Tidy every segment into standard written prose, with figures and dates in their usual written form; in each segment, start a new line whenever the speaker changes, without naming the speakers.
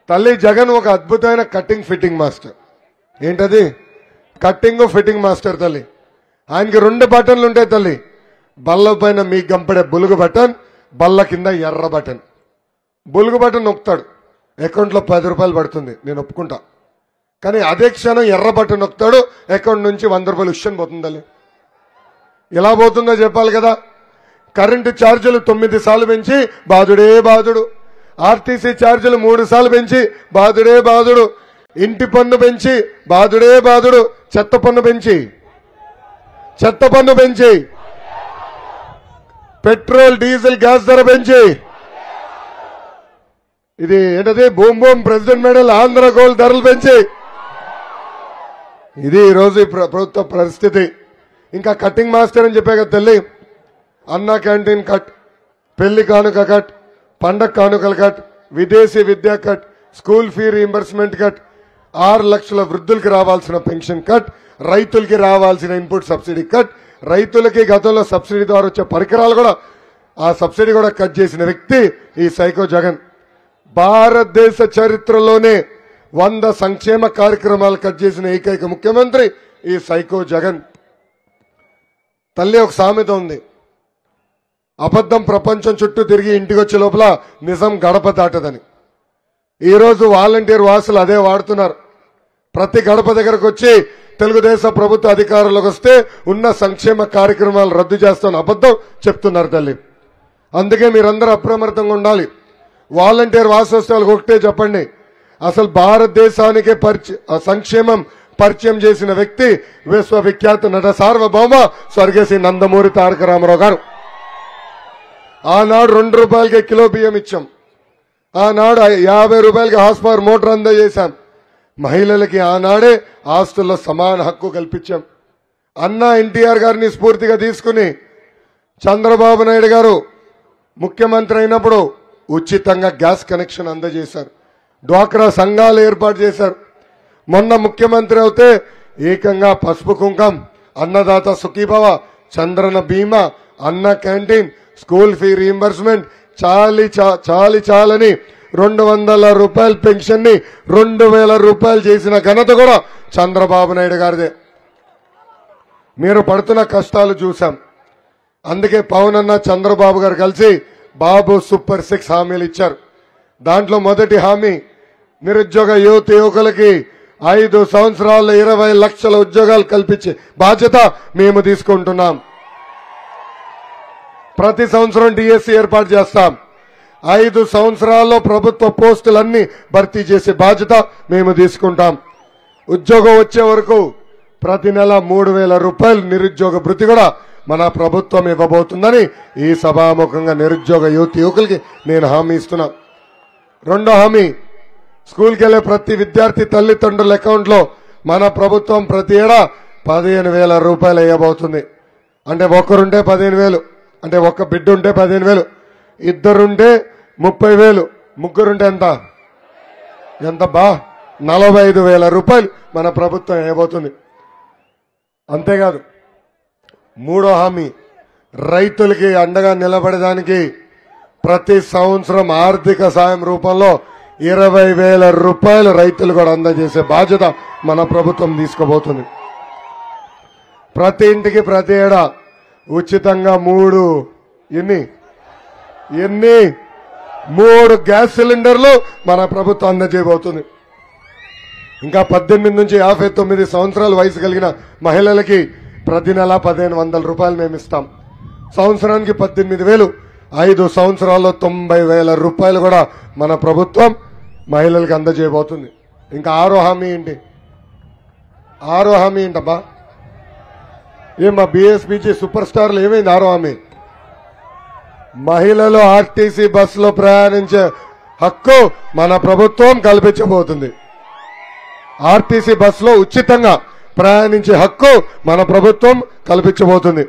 తల్లి జగన్ ఒక అద్భుతమైన కట్టింగ్ ఫిట్టింగ్ మాస్టర్. ఏంటది? కట్టింగ్ ఫిట్టింగ్ మాస్టర్ తల్లి. ఆయనకి 2 బటన్లు ఉంటాయి తల్లి. బల్ల పైన మీకు గంపడే బులుగు బటన్, బల్ల కింద ఎర్ర బటన్. బులుగు బటన్ నొక్కుతాడు, అకౌంట్లో 10 రూపాయలు పడుతుంది, నేను ఒప్పుకుంటా. కానీ అదే క్షణం ఎర్ర బటన్ నొక్కుతాడు, అకౌంట్ నుంచి 100 రూపాయలు ఉష్షన్ పోతుంది తల్లి. ఎలా పోతుందో చెప్పాలి కదా. కరెంటు ఛార్జీలు 9 సార్లు పెంచి బాధుడే బాధుడు. ఆర్టీసీ ఛార్జీలు 3 సార్లు పెంచి బాధుడే బాధుడు. ఇంటి పన్ను పెంచి బాధుడే బాధుడు. చెత్త పన్ను పెంచి పెట్రోల్ డీజిల్ గ్యాస్ ధర పెంచి ఇది ఏంటది boom boom president medal Andhra gold ధరలు పెంచి ఇది ఈరోజు ప్రభుత్వ పరిస్థితి. ఇంకా కట్టింగ్ మాస్టర్ అని చెప్పే కదా తల్లి. అన్నా క్యాంటీన్ కట్, పెళ్లి కానుక కట్, పండగ కానుకల కట్, విదేశీ విద్యా cut, school fee reimbursement cut, 6 లక్షల వృద్ధులకి రావాల్సిన పెన్షన్ కట్, రైతులకి రావాల్సిన ఇన్పుట్ సబ్సిడీ కట్, రైతులకి గతంలో సబ్సిడీ ద్వారా వచ్చే పరికరాలు కూడా ఆ సబ్సిడీ కూడా కట్ చేసిన వ్యక్తి ఈ సైకో జగన్. భారతదేశ చరిత్రలోనే 100 సంక్షేమ కార్యక్రమాలు కట్ చేసిన ఏకైక ముఖ్యమంత్రి ఈ సైకో జగన్. తల్లి ఒక సామెత ఉంది, అబద్ధం ప్రపంచం చుట్టూ తిరిగి ఇంటికి వచ్చే లోపల నిజం గడప దాటదని. ఈరోజు వాలంటీర్ వాసులు అదే వాడుతున్నారు. ప్రతి గడప దగ్గరకు వచ్చి తెలుగుదేశం ప్రభుత్వ అధికారంలోకి వస్తే ఉన్న సంక్షేమ కార్యక్రమాలు రద్దు చేస్తామని అబద్ధం చెప్తున్నారు తల్లి. అందుకే మీరందరూ అప్రమత్తంగా ఉండాలి. వాలంటీర్ వాసు వస్తే వాళ్ళకి ఒకటే చెప్పండి, అసలు భారతదేశానికే సంక్షేమం పరిచయం చేసిన వ్యక్తి విశ్వవిఖ్యాత నట సార్వభౌమ స్వర్గశ్రీ నందమూరి తారక రామారావు గారు. ఆనాడు 2 రూపాయలకే కిలో బియ్యం ఇచ్చాం. ఆనాడు 50 రూపాయలకి హార్స్ పవర్ మోటార్ అందజేశాం. మహిళలకి ఆనాడే ఆస్తుల్లో సమాన హక్కు కల్పించాం. అన్నా ఎన్టీఆర్ గారిని స్ఫూర్తిగా తీసుకుని చంద్రబాబు నాయుడు గారు ముఖ్యమంత్రి అయినప్పుడు ఉచితంగా గ్యాస్ కనెక్షన్ అందజేశారు. డ్వాక్రా సంఘాలు ఏర్పాటు చేశారు. మొన్న ముఖ్యమంత్రి అవుతే ఏకంగా పసుపు కుంకం, అన్నదాత సుఖీభవ, చంద్రన బీమా, అన్న క్యాంటీన్, స్కూల్ ఫీ రీయింబర్స్మెంట్, చాలని 200 రూపాయల పెన్షన్ ని 2000 రూపాయలు చేసిన ఘనత కూడా చంద్రబాబు నాయుడు గారిదే. మీరు పడుతున్న కష్టాలు చూశాం. అందుకే పవన్ అన్న చంద్రబాబు గారు కలిసి బాబు సూపర్ 6 హామీలు ఇచ్చారు. దాంట్లో మొదటి హామీ నిరుద్యోగ యువకులకి 5 సంవత్సరాల్లో 20 లక్షల ఉద్యోగాలు కల్పించే బాధ్యత మేము తీసుకుంటున్నాం. ప్రతి సంవత్సరం డిఎస్సి ఏర్పాటు చేస్తాం. 5 సంవత్సరాల్లో ప్రభుత్వ పోస్టులన్నీ భర్తీ చేసే బాధ్యత మేము తీసుకుంటాం. ఉద్యోగం వచ్చే వరకు ప్రతి నెల 3000 రూపాయలు నిరుద్యోగ భృతి కూడా మన ప్రభుత్వం ఇవ్వబోతుందని ఈ సభాముఖంగా నిరుద్యోగ యువకులకి నేను హామీ ఇస్తున్నా. రెండో హామీ, స్కూల్కి వెళ్లే ప్రతి విద్యార్థి తల్లిదండ్రుల అకౌంట్లో మన ప్రభుత్వం ప్రతి ఏడా 15,000 రూపాయలు వేయబోతుంది. అంటే ఒక్కరుంటే 15,000, అంటే ఒక్క బిడ్డ ఉంటే 15,000, ఇద్దరుంటే 30,000, ముగ్గురుంటే ఎంత బా 45,000 రూపాయలు మన ప్రభుత్వం వేయబోతుంది. అంతేకాదు, మూడో హామీ, రైతులకి అండగా నిలబడడానికి ప్రతి సంవత్సరం ఆర్థిక సాయం రూపంలో 20,000 రూపాయలు రైతులు కూడా అందజేసే బాధ్యత మన ప్రభుత్వం తీసుకోబోతుంది. ప్రతి ఇంటికి ప్రతి ఏడా ఉచితంగా 3 గ్యాస్ సిలిండర్లు మన ప్రభుత్వం అందజేయబోతుంది. ఇంకా 18 నుంచి 59 సంవత్సరాల వయసు కలిగిన మహిళలకి ప్రతి నెల 1,500 రూపాయలు మేము ఇస్తాం. సంవత్సరానికి 18,000, 5 సంవత్సరాల్లో 90,000 రూపాయలు కూడా మన ప్రభుత్వం మహిళలకు అందజేయబోతుంది. ఇంకా ఆరో హామీ ఏంటబ్బా? మా బీఎస్పీజీ సూపర్ స్టార్లు ఏమైంది? ఆరో హామీ, మహిళలు ఆర్టీసీ బస్సులో ప్రయాణించే హక్కు మన ప్రభుత్వం కల్పించబోతుంది. ఆర్టీసీ బస్సులో ఉచితంగా ప్రయాణించే హక్కు మన ప్రభుత్వం కల్పించబోతుంది.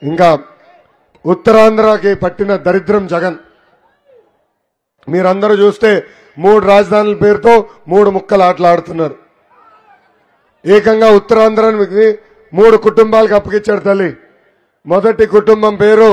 ఇంకా ఉత్తరాంధ్రకి పట్టిన దరిద్రం జగన్. మీరందరూ చూస్తే 3 రాజధానుల పేరుతో 3 ముక్కలు ఆటలాడుతున్నారు. ఏకంగా ఉత్తరాంధ్రానికి 3 కుటుంబాలకు అప్పగించాడు తల్లి. మొదటి కుటుంబం పేరు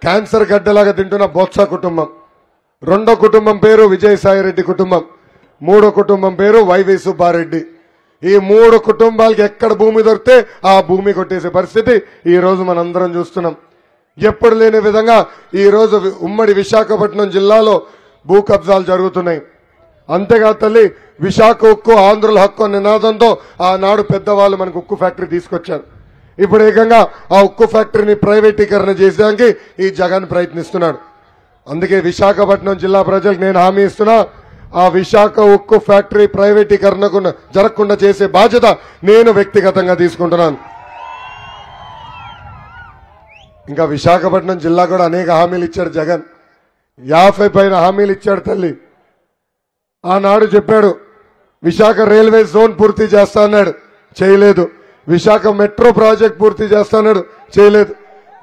క్యాన్సర్ గడ్డలాగా తింటున్న బొత్స కుటుంబం. రెండో కుటుంబం పేరు విజయసాయిరెడ్డి కుటుంబం. మూడో కుటుంబం పేరు వైవి సుబ్బారెడ్డి. ఈ 3 కుటుంబాలకి ఎక్కడ భూమి దొరికితే ఆ భూమి కొట్టేసే పరిస్థితి ఈ రోజు మనందరం చూస్తున్నాం. ఎప్పుడు లేని విధంగా ఈ రోజు ఉమ్మడి విశాఖపట్నం జిల్లాలో భూ కబ్జాలు జరుగుతున్నాయి. అంతేకాదు తల్లి, విశాఖ ఉక్కు ఆంధ్రుల హక్కు అనే నినాదంతో ఆనాడు పెద్దవాళ్ళు మనకు ఉక్కు ఫ్యాక్టరీ తీసుకొచ్చారు. ఇప్పుడు ఏకంగా ఆ ఉక్కు ఫ్యాక్టరీని ప్రైవేటీకరణ చేసేదానికి ఈ జగన్ ప్రయత్నిస్తున్నాడు. అందుకే విశాఖపట్నం జిల్లా ప్రజలకు నేను హామీ ఇస్తున్నా, ఆ విశాఖ ఉక్కు ఫ్యాక్టరీ ప్రైవేటీకరణకు జరగకుండా చేసే బాధ్యత నేను వ్యక్తిగతంగా తీసుకుంటున్నాను. ఇంకా విశాఖపట్నం జిల్లా కూడా అనేక హామీలు ఇచ్చాడు జగన్. 50 పైన హామీలు ఇచ్చాడు తల్లి. ఆనాడు చెప్పాడు విశాఖ రైల్వే జోన్ పూర్తి చేస్తా అన్నాడు, చేయలేదు. విశాఖ మెట్రో ప్రాజెక్ట్ పూర్తి చేస్తా అన్నాడు, చేయలేదు.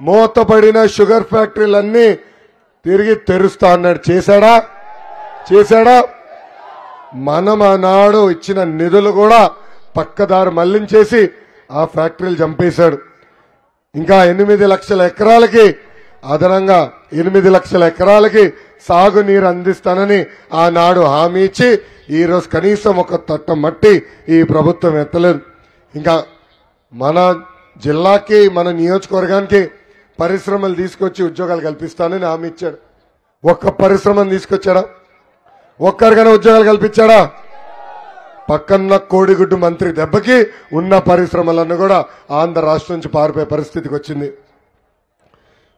మూతపడిన షుగర్ ఫ్యాక్టరీలన్నీ తిరిగి తెరుస్తా అన్నాడు, చేశాడా? చేశాడా? మనం ఆనాడు ఇచ్చిన నిధులు కూడా పక్కదారి మళ్లించేసి ఆ ఫ్యాక్టరీలు చంపేశాడు. ఇంకా 8 లక్షల ఎకరాలకి అదనంగా 8 లక్షల ఎకరాలకి సాగునీరు అందిస్తానని ఆనాడు హామీ ఇచ్చి ఈరోజు కనీసం ఒక తట్ట మట్టి ఈ ప్రభుత్వం ఎత్తలేదు. ఇంకా మన జిల్లాకి మన నియోజకవర్గానికి పరిశ్రమలు తీసుకొచ్చి ఉద్యోగాలు కల్పిస్తానని హామీ ఇచ్చాడు. ఒక్క పరిశ్రమను తీసుకొచ్చాడా? ఒక్కరికైనా ఉద్యోగాలు కల్పించాడా? పక్కన్న కోడిగుడ్డు మంత్రి దెబ్బకి ఉన్న పరిశ్రమలన్నీ కూడా ఆంధ్ర రాష్ట్రం నుంచి పారిపోయే పరిస్థితికి వచ్చింది.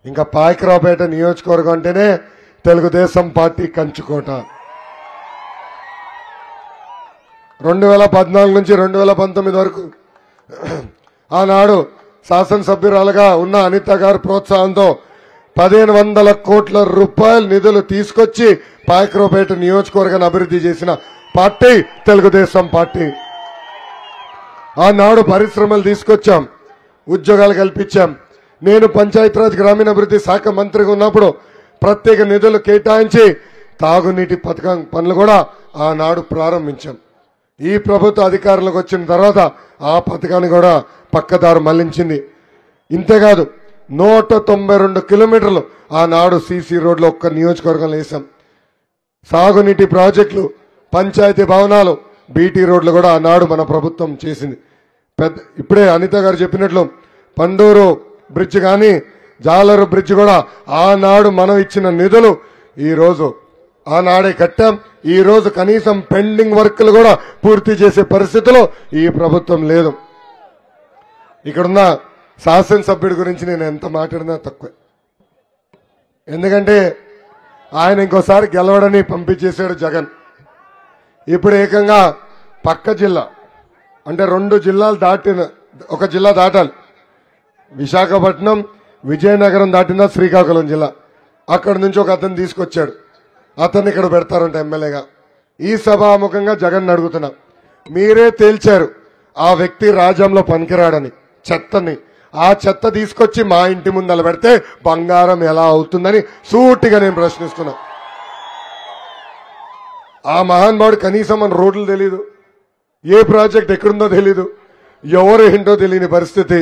ఇంకా పాయకరావుపేట నియోజకవర్గం అంటేనే తెలుగుదేశం పార్టీ కంచుకోట. 2014 నుంచి 2019 వరకు ఆనాడు శాసనసభ్యురాలుగా ఉన్న అనిత గారి ప్రోత్సాహంతో 1500 కోట్ల రూపాయల నిధులు తీసుకొచ్చి పాయకరావుపేట నియోజకవర్గాన్ని అభివృద్ధి చేసిన పార్టీ తెలుగుదేశం పార్టీ. ఆనాడు పరిశ్రమలు తీసుకొచ్చాం, ఉద్యోగాలు కల్పించాం. నేను పంచాయతీరాజ్ గ్రామీణాభివృద్ధి శాఖ మంత్రిగా ఉన్నప్పుడు ప్రత్యేక నిధులు కేటాయించి తాగునీటి పథకం పనులు కూడా ఆనాడు ప్రారంభించాం. ఈ ప్రభుత్వ అధికారులకు వచ్చిన తర్వాత ఆ పథకాన్ని కూడా పక్కదారు మళ్లించింది. ఇంతేకాదు 192 కిలోమీటర్లు ఆనాడు సీసీ రోడ్లు ఒక్క నియోజకవర్గంలో వేశాం. సాగునీటి ప్రాజెక్టులు, పంచాయతీ భవనాలు, బీటీ రోడ్లు కూడా ఆనాడు మన ప్రభుత్వం చేసింది. ఇప్పుడే అనిత గారు చెప్పినట్లు పండూరు బ్రిడ్జ్ కానీ జాలరు బ్రిడ్జ్ కూడా ఆనాడు మనం ఇచ్చిన నిధులు ఈ రోజు ఆనాడే కట్టాం. ఈ రోజు కనీసం పెండింగ్ వర్క్లు కూడా పూర్తి చేసే పరిస్థితిలో ఈ ప్రభుత్వం లేదు. ఇక్కడున్న శాసనసభ్యుడి గురించి నేను ఎంత మాట్లాడినా తక్కువే. ఎందుకంటే ఆయన ఇంకోసారి గెలవడని పంపించేశాడు జగన్. ఇప్పుడు ఏకంగా పక్క జిల్లా అంటే 2 జిల్లాలు దాటిన, ఒక జిల్లా దాటాలి. విశాఖపట్నం, విజయనగరం దాటిన శ్రీకాకుళం జిల్లా. అక్కడి నుంచి ఒక అతను తీసుకొచ్చాడు. అతన్ని ఇక్కడ పెడతారంట ఎమ్మెల్యేగా. ఈ సభాముఖంగా జగన్ అడుగుతున్నా, మీరే తేల్చారు ఆ వ్యక్తి రాజ్యంలో పనికిరాడని, చెత్తని. ఆ చెత్త తీసుకొచ్చి మా ఇంటి ముందల పెడితే బంగారం ఎలా అవుతుందని సూటిగా నేను ప్రశ్నిస్తున్నా. ఆ మహానుభావుడు కనీసం మన రోడ్లు తెలీదు, ఏ ప్రాజెక్ట్ ఎక్కడుందో తెలీదు, ఎవరు ఏంటో తెలియని పరిస్థితి.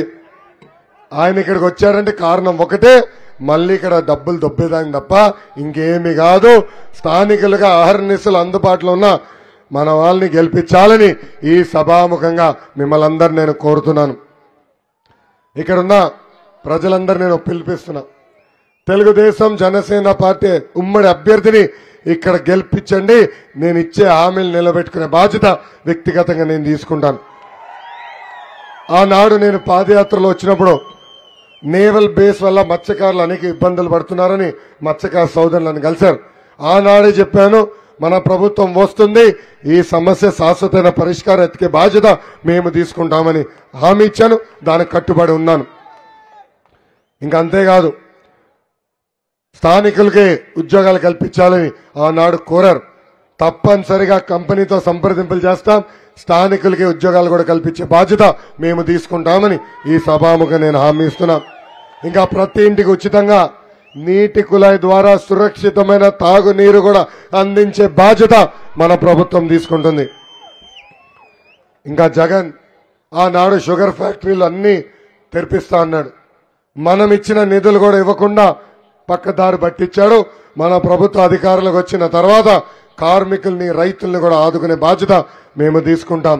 ఆయన ఇక్కడికి వచ్చారంటే కారణం ఒకటే, మళ్ళీ ఇక్కడ డబ్బులు దొబ్బేదానికి తప్ప ఇంకేమీ కాదు. స్థానికులుగా అహర్నిశలు అందుబాటులో ఉన్న మన వాళ్ళని గెలిపించాలని ఈ సభాముఖంగా మిమ్మల్ని అందరు నేను కోరుతున్నాను. ఇక్కడున్న ప్రజలందరూ నేను పిలిపిస్తున్నా, తెలుగుదేశం జనసేన పార్టీ ఉమ్మడి అభ్యర్థిని ఇక్కడ గెలిపించండి. నేను ఇచ్చే హామీలు నిలబెట్టుకునే బాధ్యత వ్యక్తిగతంగా నేను తీసుకుంటాను. ఆనాడు నేను పాదయాత్రలో వచ్చినప్పుడు నేవల్ బేస్ వల్ల మత్స్యకారులు అనేక ఇబ్బందులు పడుతున్నారని మత్స్యకార సోదరులను కలిశారు. ఆనాడే చెప్పాను, మన ప్రభుత్వం వస్తుంది, ఈ సమస్య శాశ్వతమైన పరిష్కారం ఎత్తికే బాధ్యత మేము తీసుకుంటామని హామీ ఇచ్చాను. దానికి కట్టుబడి ఉన్నాను. ఇంకా అంతేకాదు, స్థానికులకి ఉద్యోగాలు కల్పించాలని ఆనాడు కోరారు. తప్పనిసరిగా కంపెనీతో సంప్రదింపులు చేస్తాం, స్థానికులకి ఉద్యోగాలు కూడా కల్పించే బాధ్యత మేము తీసుకుంటామని ఈ సభాముఖంగా నేను హామీ ఇస్తున్నా. ఇంకా ప్రతి ఇంటికి ఉచితంగా నీటి కుళాయి ద్వారా సురక్షితమైన తాగునీరు కూడా అందించే బాధ్యత మన ప్రభుత్వం తీసుకుంటుంది. ఇంకా జగన్ ఆనాడు షుగర్ ఫ్యాక్టరీలు అన్ని తెరిపిస్తా అన్నాడు. మనం ఇచ్చిన నిధులు కూడా ఇవ్వకుండా పక్కదారి పట్టించాడు. మన ప్రభుత్వ అధికారులకు వచ్చిన తర్వాత కార్మికుల్ని రైతుల్ని కూడా ఆదుకునే బాధ్యత మేము తీసుకుంటాం.